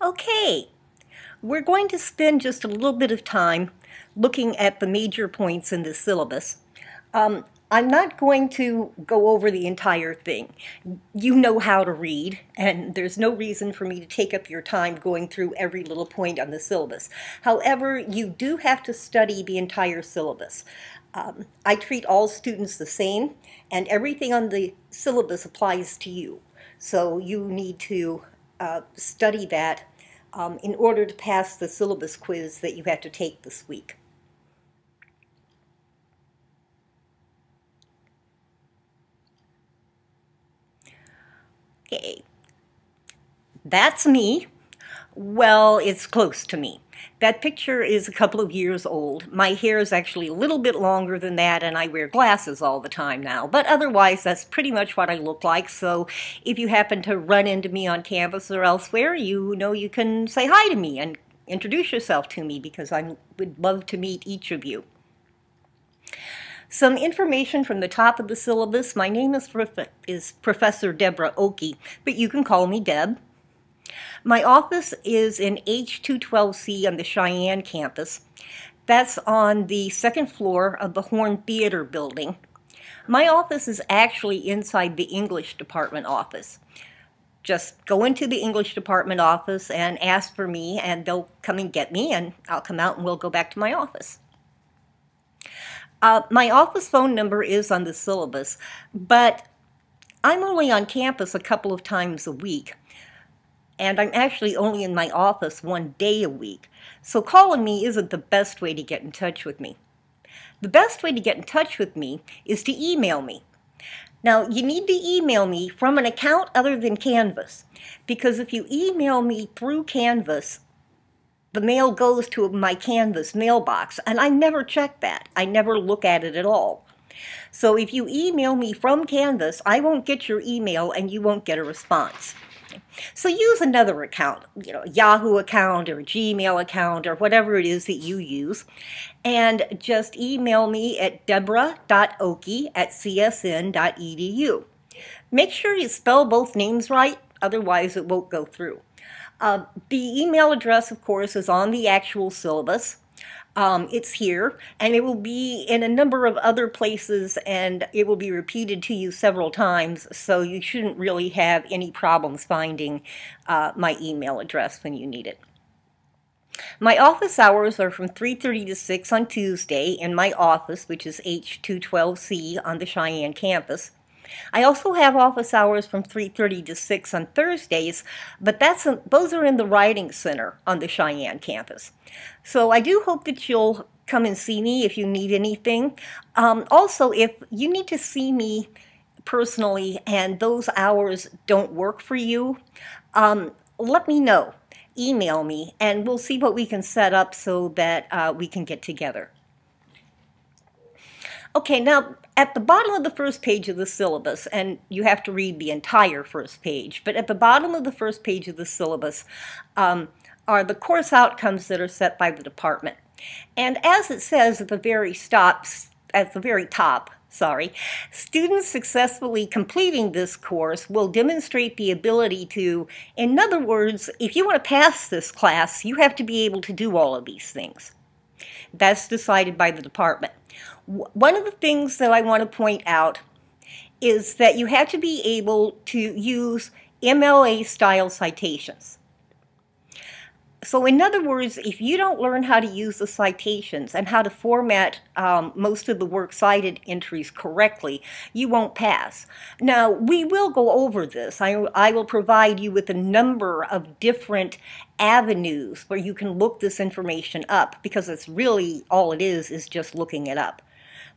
Okay, we're going to spend just a little bit of time looking at the major points in the syllabus. I'm not going to go over the entire thing. You know how to read, and there's no reason for me to take up your time going through every little point on the syllabus. However, you do have to study the entire syllabus. I treat all students the same, and everything on the syllabus applies to you. So you need to study that in order to pass the syllabus quiz that you have to take this week. Okay, that's me. Well, it's close to me. That picture is a couple of years old. My hair is actually a little bit longer than that, and I wear glasses all the time now. But otherwise, that's pretty much what I look like. So if you happen to run into me on campus or elsewhere, you know you can say hi to me and introduce yourself to me, because I would love to meet each of you. Some information from the top of the syllabus. My name is Professor Deborah Oakey, but you can call me Deb. My office is in H212C on the Cheyenne campus. That's on the second floor of the Horn Theater building. My office is actually inside the English department office. Just go into the English department office and ask for me, and they'll come and get me, and I'll come out and we'll go back to my office. My office phone number is on the syllabus, but I'm only on campus a couple of times a week, and I'm actually only in my office one day a week, so calling me isn't the best way to get in touch with me. The best way to get in touch with me is to email me. Now, you need to email me from an account other than Canvas, because if you email me through Canvas, the mail goes to my Canvas mailbox, and I never check that. I never look at it at all. So if you email me from Canvas, I won't get your email and you won't get a response. So use another account, a Yahoo account or a Gmail account or whatever it is that you use, and just email me at deborah.oakey@csn.edu. Make sure you spell both names right, otherwise it won't go through. The email address, of course, is on the actual syllabus. It's here, and it will be in a number of other places, and it will be repeated to you several times, so you shouldn't really have any problems finding my email address when you need it. My office hours are from 3:30 to 6 on Tuesday in my office, which is H212C on the Cheyenne campus. I also have office hours from 3:30 to 6 on Thursdays, but those are in the Writing Center on the Cheyenne campus. So I do hope that you'll come and see me if you need anything. Also, if you need to see me personally and those hours don't work for you, let me know. Email me, and we'll see what we can set up so that we can get together. Okay, now at the bottom of the first page of the syllabus, and you have to read the entire first page, but at the bottom of the first page of the syllabus are the course outcomes that are set by the department. And as it says at the very top, students successfully completing this course will demonstrate the ability to, in other words, if you want to pass this class, you have to be able to do all of these things. That's decided by the department. One of the things that I want to point out is that you have to be able to use MLA-style citations. So in other words, if you don't learn how to use the citations and how to format most of the works cited entries correctly, you won't pass. Now, we will go over this. I will provide you with a number of different avenues where you can look this information up, because it's really all it is just looking it up.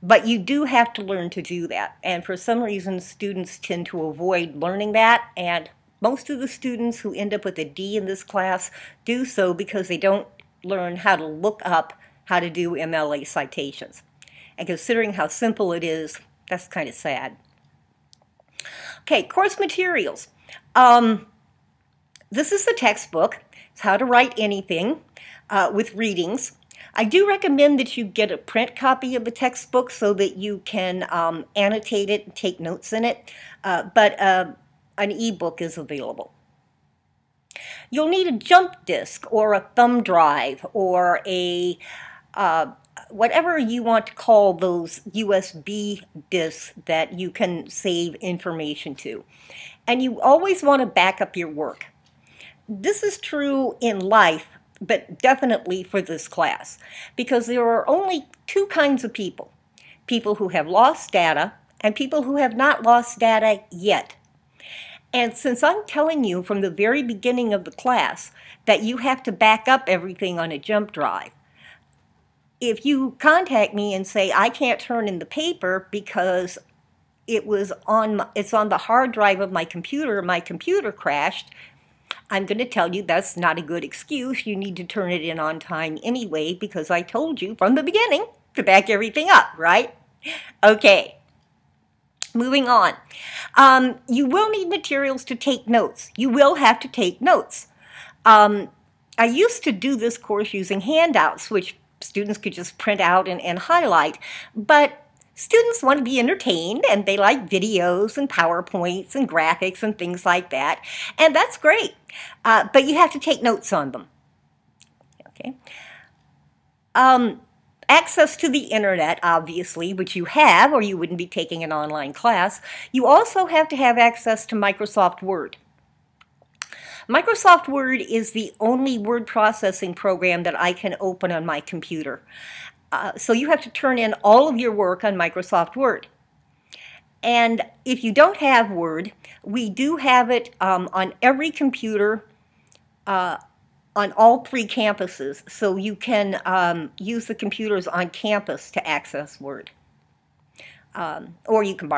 But you do have to learn to do that, and for some reason students tend to avoid learning that, and most of the students who end up with a D in this class do so because they don't learn how to look up how to do MLA citations. And considering how simple it is, that's kind of sad. Okay, course materials. This is the textbook. It's how to write anything with readings. I do recommend that you get a print copy of the textbook so that you can annotate it and take notes in it, but an e-book is available. You'll need a jump disk or a thumb drive or a whatever you want to call those USB disks that you can save information to. And you always want to back up your work. This is true in life, but definitely for this class, because there are only two kinds of people: people who have lost data and people who have not lost data yet. And since I'm telling you from the very beginning of the class that you have to back up everything on a jump drive, if you contact me and say I can't turn in the paper because it's on the hard drive of my computer crashed, I'm going to tell you that's not a good excuse. You need to turn it in on time anyway, because I told you from the beginning to back everything up, right? Okay. Moving on. You will need materials to take notes. You will have to take notes. I used to do this course using handouts, which students could just print out and highlight, but students want to be entertained and they like videos and PowerPoints and graphics and things like that, and that's great, but you have to take notes on them. Okay. Access to the internet, obviously, which you have, or you wouldn't be taking an online class. You also have to have access to Microsoft Word. Microsoft Word is the only word processing program that I can open on my computer. So you have to turn in all of your work on Microsoft Word. And if you don't have Word, we do have it on every computer on all three campuses, so you can use the computers on campus to access Word. Or you can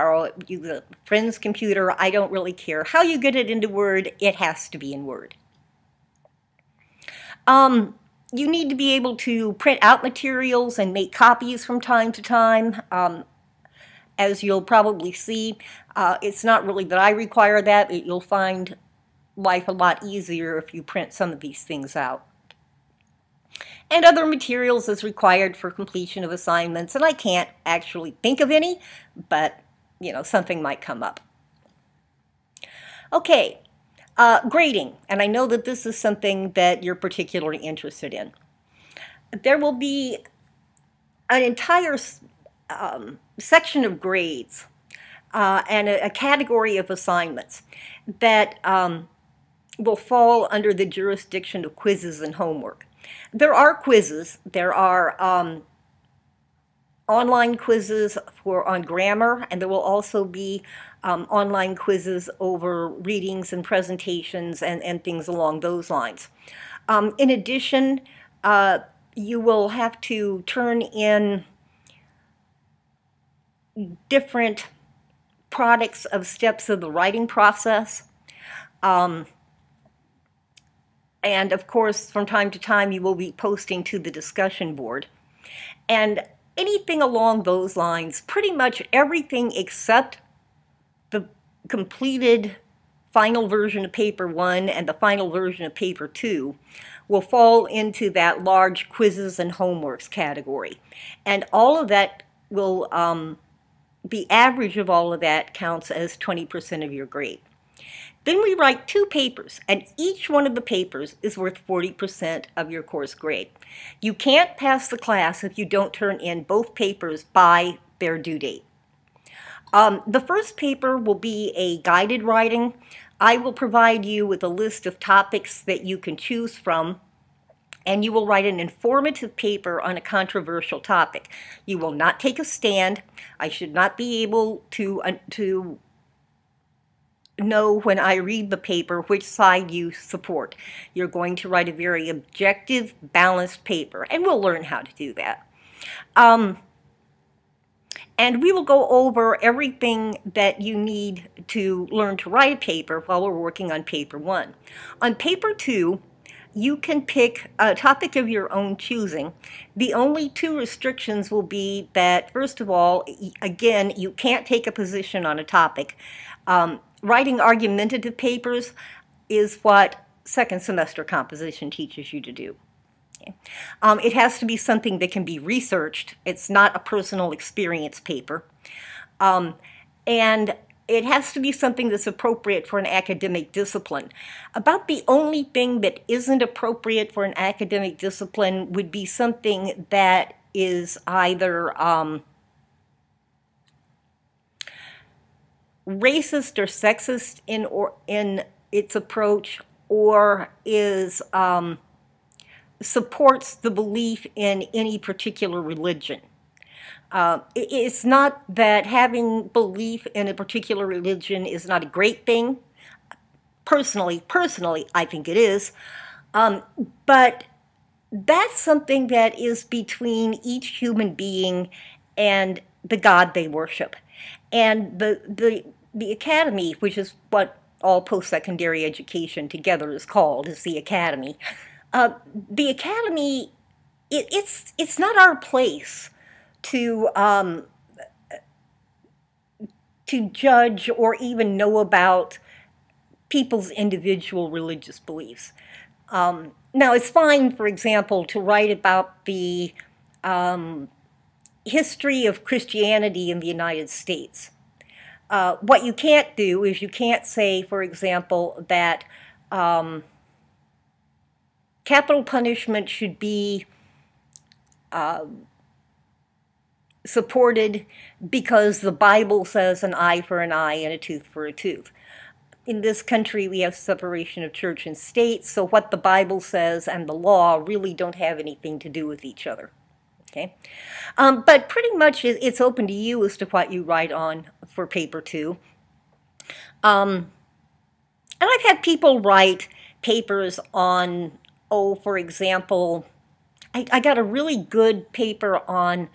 use a friend's computer. I don't really care how you get it into Word. It has to be in Word. You need to be able to print out materials and make copies from time to time. As you'll probably see, it's not really that I require that. You'll find life a lot easier if you print some of these things out. And other materials is required for completion of assignments, and I can't actually think of any, but something might come up. Okay, grading, and I know that this is something that you're particularly interested in. There will be an entire section of grades and a category of assignments that will fall under the jurisdiction of quizzes and homework. There are quizzes. There are online quizzes on grammar, and there will also be online quizzes over readings and presentations and things along those lines. In addition, you will have to turn in different products of steps of the writing process. And of course, from time to time, you will be posting to the discussion board. And anything along those lines, pretty much everything except the completed final version of paper 1 and the final version of paper 2 will fall into that large quizzes and homeworks category. And all of that will, the average of all of that counts as 20% of your grade. Then we write 2 papers, and each one of the papers is worth 40% of your course grade. You can't pass the class if you don't turn in both papers by their due date. The first paper will be a guided writing. I will provide you with a list of topics that you can choose from, and you will write an informative paper on a controversial topic. You will not take a stand. I should not be able to know when I read the paper which side you support. You're going to write a very objective, balanced paper, and we'll learn how to do that. And we will go over everything that you need to learn to write a paper while we're working on paper 1. On paper 2, you can pick a topic of your own choosing. The only 2 restrictions will be that, first of all, again, you can't take a position on a topic. Writing argumentative papers is what second semester composition teaches you to do. Okay. It has to be something that can be researched. It's not a personal experience paper. And it has to be something that's appropriate for an academic discipline. About the only thing that isn't appropriate for an academic discipline would be something that is either racist or sexist in its approach, or is supports the belief in any particular religion. It's not that having belief in a particular religion is not a great thing. Personally, I think it is. But that's something that is between each human being and the God they worship. And the academy, which is what all post-secondary education together is called, is the academy. The academy, it's not our place to judge or even know about people's individual religious beliefs. Now, it's fine, for example, to write about the history of Christianity in the United States. What you can't do is you can't say, for example, that capital punishment should be supported because the Bible says an eye for an eye and a tooth for a tooth. In this country, we have separation of church and state, so what the Bible says and the law really don't have anything to do with each other. Okay, but pretty much it's open to you as to what you write on for paper 2. And I've had people write papers on, for example, I got a really good paper on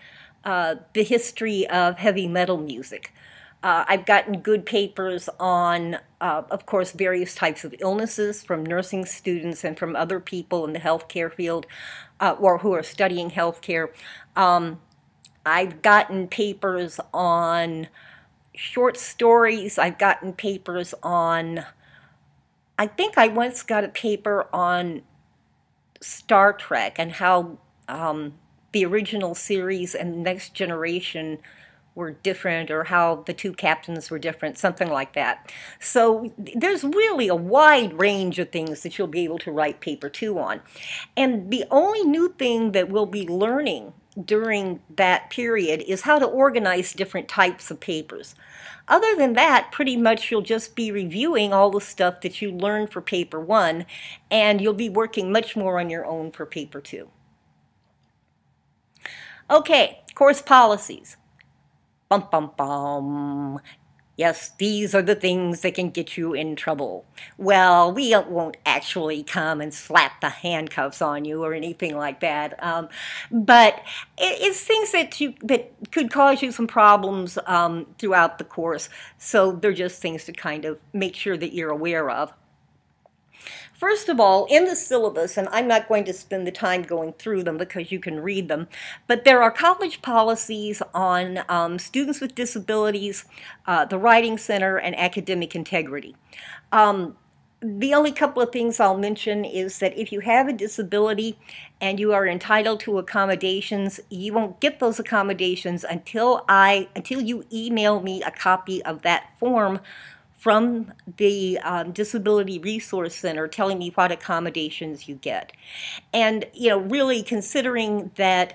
the history of heavy metal music. I've gotten good papers on, of course, various types of illnesses from nursing students and from other people in the healthcare field or who are studying healthcare. I've gotten papers on short stories. I've gotten papers on, I think I once got a paper on Star Trek and how the original series and the Next Generation were different, or how the two captains were different, something like that. So there's really a wide range of things that you'll be able to write paper 2 on. And the only new thing that we'll be learning during that period is how to organize different types of papers. Other than that, pretty much you'll just be reviewing all the stuff that you learned for paper 1, and you'll be working much more on your own for paper 2. Okay, course policies. Bum, bum, bum. Yes, these are the things that can get you in trouble. Well, we won't actually come and slap the handcuffs on you or anything like that, but it's things that could cause you some problems throughout the course, so they're just things to kind of make sure that you're aware of. First of all, in the syllabus, and I'm not going to spend the time going through them because you can read them, but there are college policies on students with disabilities, the Writing Center, and academic integrity. The only couple of things I'll mention is that if you have a disability and you are entitled to accommodations, you won't get those accommodations until you email me a copy of that form from the Disability Resource Center telling me what accommodations you get. And, you know, really considering that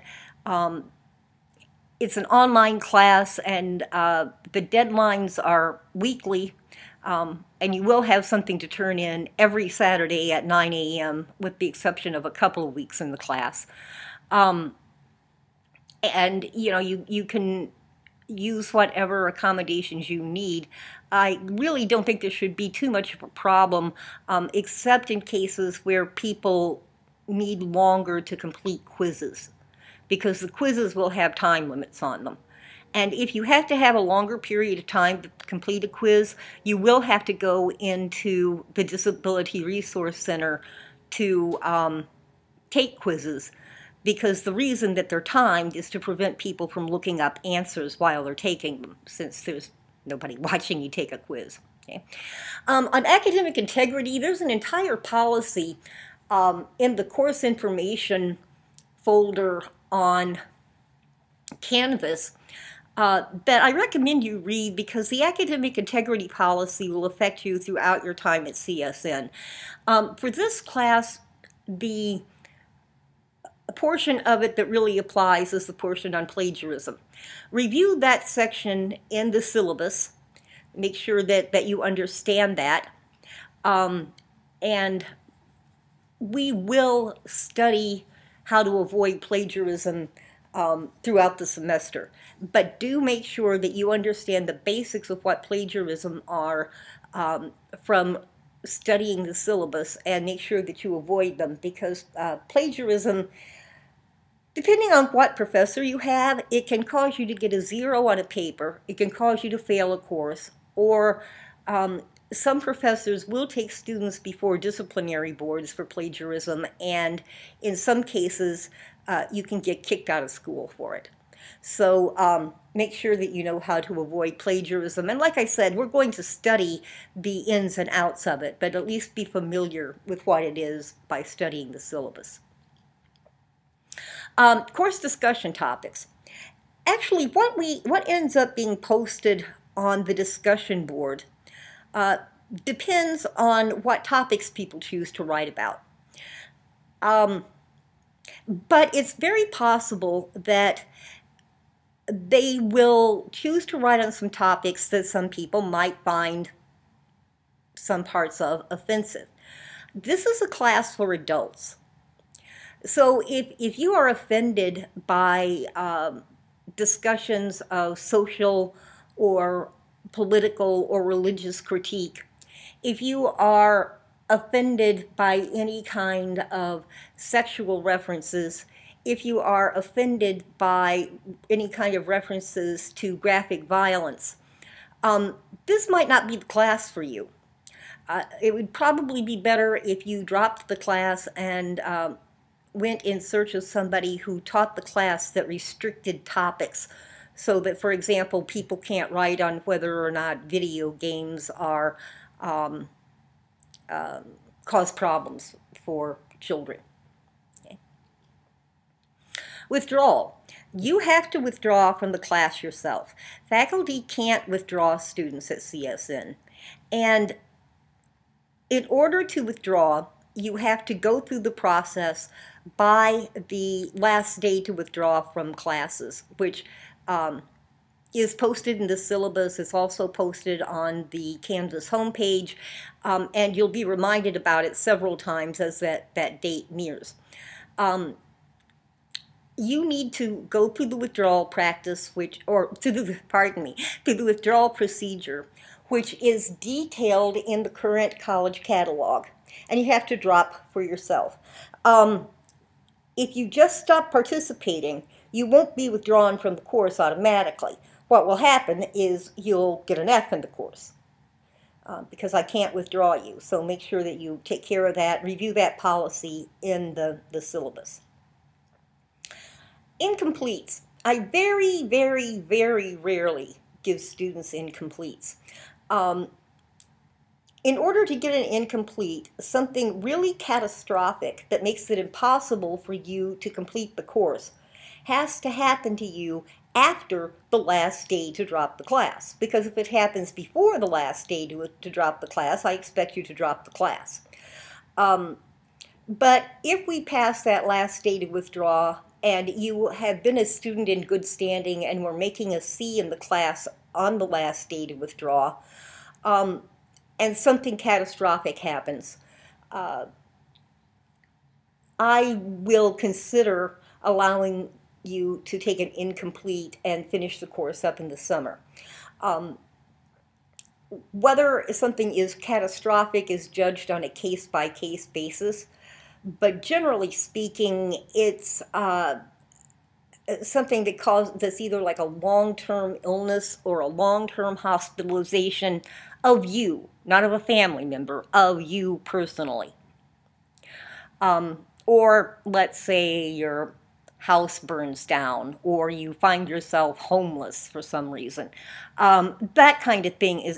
it's an online class and the deadlines are weekly, and you will have something to turn in every Saturday at 9 a.m. with the exception of a couple of weeks in the class. And, you know, you can use whatever accommodations you need. I really don't think there should be too much of a problem, except in cases where people need longer to complete quizzes, because the quizzes will have time limits on them. And if you have to have a longer period of time to complete a quiz, you will have to go into the Disability Resource Center to take quizzes, because the reason that they're timed is to prevent people from looking up answers while they're taking them, since there's nobody watching you take a quiz. Okay? On academic integrity, there's an entire policy in the course information folder on Canvas that I recommend you read because the academic integrity policy will affect you throughout your time at CSN. For this class, the portion of it that really applies is the portion on plagiarism. Review that section in the syllabus. Make sure that you understand that. And we will study how to avoid plagiarism throughout the semester. But do make sure that you understand the basics of what plagiarism are from studying the syllabus, and make sure that you avoid them, because plagiarism, depending on what professor you have, it can cause you to get a 0 on a paper, it can cause you to fail a course, or some professors will take students before disciplinary boards for plagiarism, and in some cases you can get kicked out of school for it. So make sure that you know how to avoid plagiarism. And like I said, we're going to study the ins and outs of it, but at least be familiar with what it is by studying the syllabus. Course discussion topics. Actually, what ends up being posted on the discussion board depends on what topics people choose to write about. But it's very possible that they will choose to write on some topics that some people might find some parts of offensive. This is a class for adults. So if you are offended by discussions of social or political or religious critique, if you are offended by any kind of sexual references, if you are offended by any kind of references to graphic violence, this might not be the class for you. It would probably be better if you dropped the class and went in search of somebody who taught the class that restricted topics, so that, for example, people can't write on whether or not video games are cause problems for children. Okay. Withdrawal. You have to withdraw from the class yourself. Faculty can't withdraw students at CSN. And in order to withdraw, you have to go through the process by the last day to withdraw from classes, which is posted in the syllabus. It's also posted on the Canvas homepage, and you'll be reminded about it several times as that date nears. You need to go through the withdrawal practice, through the withdrawal procedure, which is detailed in the current college catalog, and you have to drop for yourself. If you just stop participating, you won't be withdrawn from the course automatically. What will happen is you'll get an F in the course because I can't withdraw you. So make sure that you take care of that, review that policy in the syllabus. Incompletes. I very, very, very rarely give students incompletes. In order to get an incomplete, something really catastrophic that makes it impossible for you to complete the course has to happen to you after the last day to drop the class. Because if it happens before the last day to drop the class, I expect you to drop the class. But if we pass that last day to withdraw and you have been a student in good standing and we're making a C in the class on the last day to withdraw, and something catastrophic happens, I will consider allowing you to take an incomplete and finish the course up in the summer. Whether something is catastrophic is judged on a case-by-case basis, but generally speaking, it's something that's either like a long-term illness or a long-term hospitalization of you, not of a family member, of you personally. Or let's say your house burns down or you find yourself homeless for some reason. That kind of thing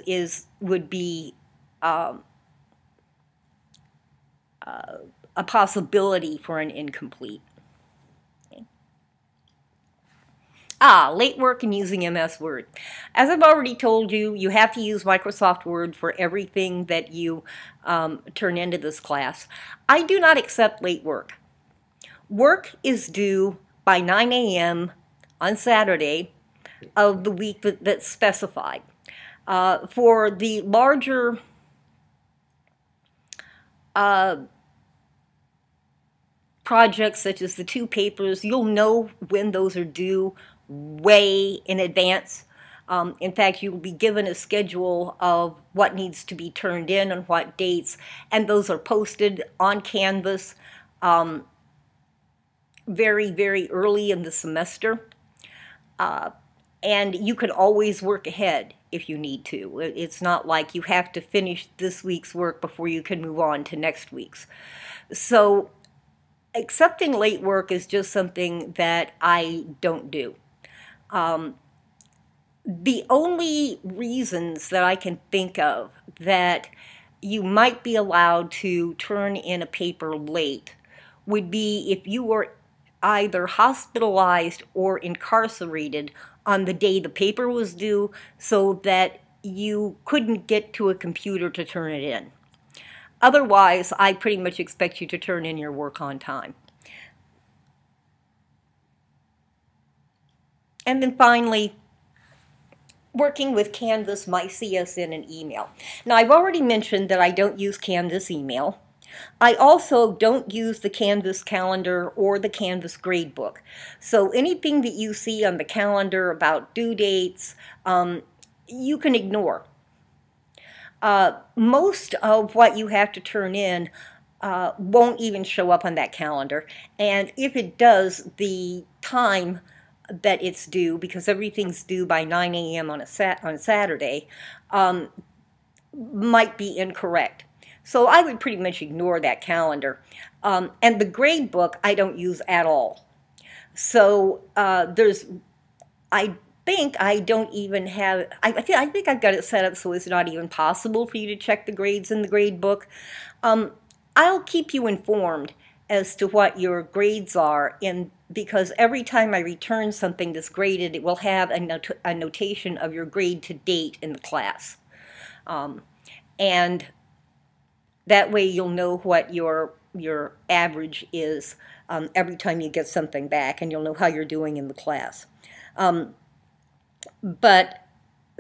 would be a possibility for an incomplete. Okay. Late work and using MS Word. As I've already told you, you have to use Microsoft Word for everything that you turn into this class. I do not accept late work. Work is due by 9 a.m. on Saturday of the week that's specified. For the larger projects, such as the 2 papers, you'll know when those are due way in advance. In fact, you'll be given a schedule of what needs to be turned in on what dates, and those are posted on Canvas very, very early in the semester. And you can always work ahead if you need to. It's not like you have to finish this week's work before you can move on to next week's. So accepting late work is just something that I don't do. The only reasons that I can think of that you might be allowed to turn in a paper late would be if you were either hospitalized or incarcerated on the day the paper was due, so that you couldn't get to a computer to turn it in. Otherwise, I pretty much expect you to turn in your work on time. And then finally, working with Canvas, MyCSN, and email. Now, I've already mentioned that I don't use Canvas email. I also don't use the Canvas calendar or the Canvas gradebook. So anything that you see on the calendar about due dates, you can ignore. Most of what you have to turn in won't even show up on that calendar. And if it does, the time that it's due, because everything's due by 9 a.m. on Saturday, might be incorrect. So I would pretty much ignore that calendar. And the grade book I don't use at all. So I think I don't even have, I think I've got it set up so it's not even possible for you to check the grades in the grade book. I'll keep you informed as to what your grades are, because every time I return something that's graded, it will have a notation of your grade to date in the class. And that way you'll know what your average is every time you get something back, and you'll know how you're doing in the class. But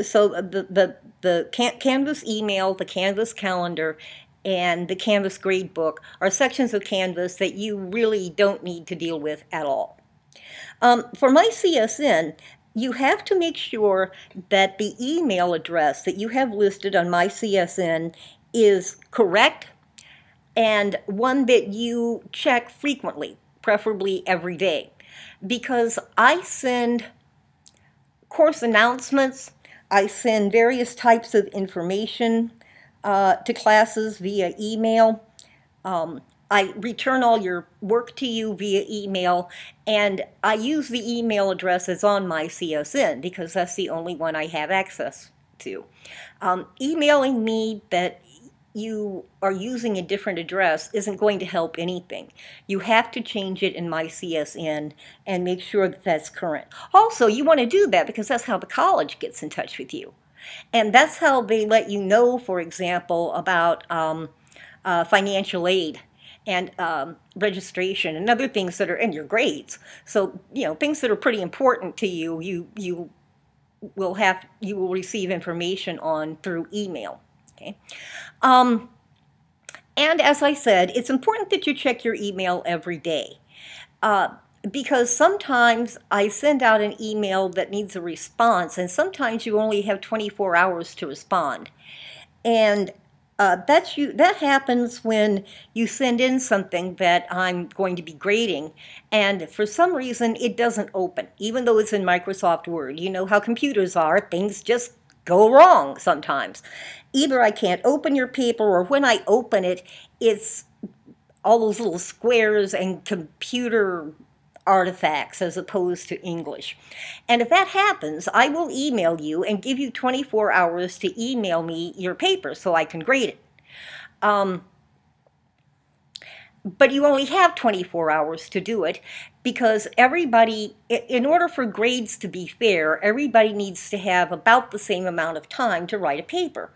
so the Canvas email, the Canvas calendar, and the Canvas gradebook are sections of Canvas that you really don't need to deal with at all. For MyCSN, you have to make sure that the email address that you have listed on MyCSN is correct, and one that you check frequently, preferably every day, because I send course announcements, I send various types of information to classes via email. I return all your work to you via email, and I use the email address that's on MyCSN because that's the only one I have access to. Emailing me that you are using a different address isn't going to help anything. You have to change it in MyCSN and make sure that that's current. Also, you want to do that because that's how the college gets in touch with you. And that's how they let you know, for example, about financial aid and registration and other things that are in your grades. So, you know, things that are pretty important to you, you will receive information on through email. Okay. And as I said, it's important that you check your email every day. Because sometimes I send out an email that needs a response, and sometimes you only have 24 hours to respond. And that happens when you send in something that I'm going to be grading, and for some reason it doesn't open, even though it's in Microsoft Word. You know how computers are, things just go wrong sometimes. Either I can't open your paper, or when I open it, it's all those little squares and computer artifacts as opposed to English. And if that happens, I will email you and give you 24 hours to email me your paper so I can grade it. but you only have 24 hours to do it because everybody, in order for grades to be fair, everybody needs to have about the same amount of time to write a paper.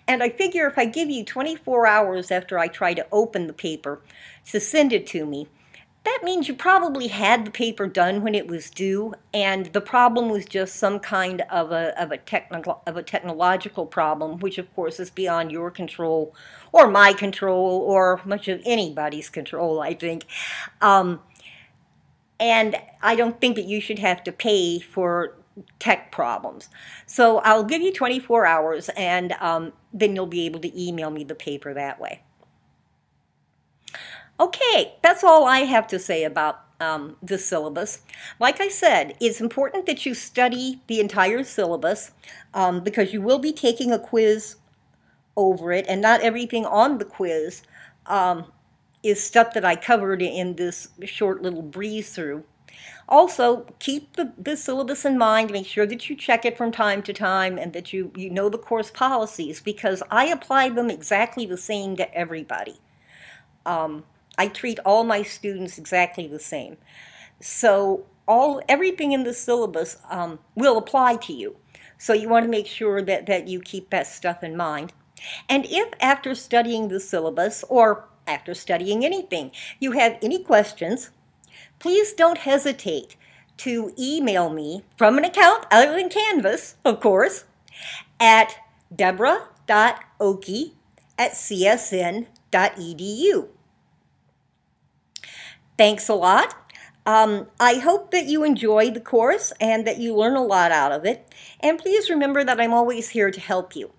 And I figure if I give you 24 hours after I try to open the paper to send it to me, that means you probably had the paper done when it was due, and the problem was just some kind of a technological problem, which of course is beyond your control, or my control, or much of anybody's control, I think. And I don't think that you should have to pay for tech problems. So I'll give you 24 hours, and then you'll be able to email me the paper that way. Okay, that's all I have to say about the syllabus. Like I said, it's important that you study the entire syllabus because you will be taking a quiz over it, and not everything on the quiz is stuff that I covered in this short little breeze through. Also, keep the syllabus in mind. Make sure that you check it from time to time and that you know the course policies, because I apply them exactly the same to everybody. I treat all my students exactly the same. So everything in the syllabus will apply to you. So you want to make sure that you keep that stuff in mind. And if after studying the syllabus, or after studying anything, you have any questions, please don't hesitate to email me from an account other than Canvas, of course, at deborah.oki@csn.edu. Thanks a lot. I hope that you enjoy the course and that you learn a lot out of it. And please remember that I'm always here to help you.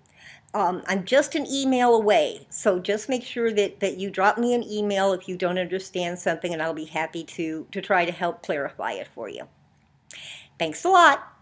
I'm just an email away, so just make sure that you drop me an email if you don't understand something, and I'll be happy to try to help clarify it for you. Thanks a lot.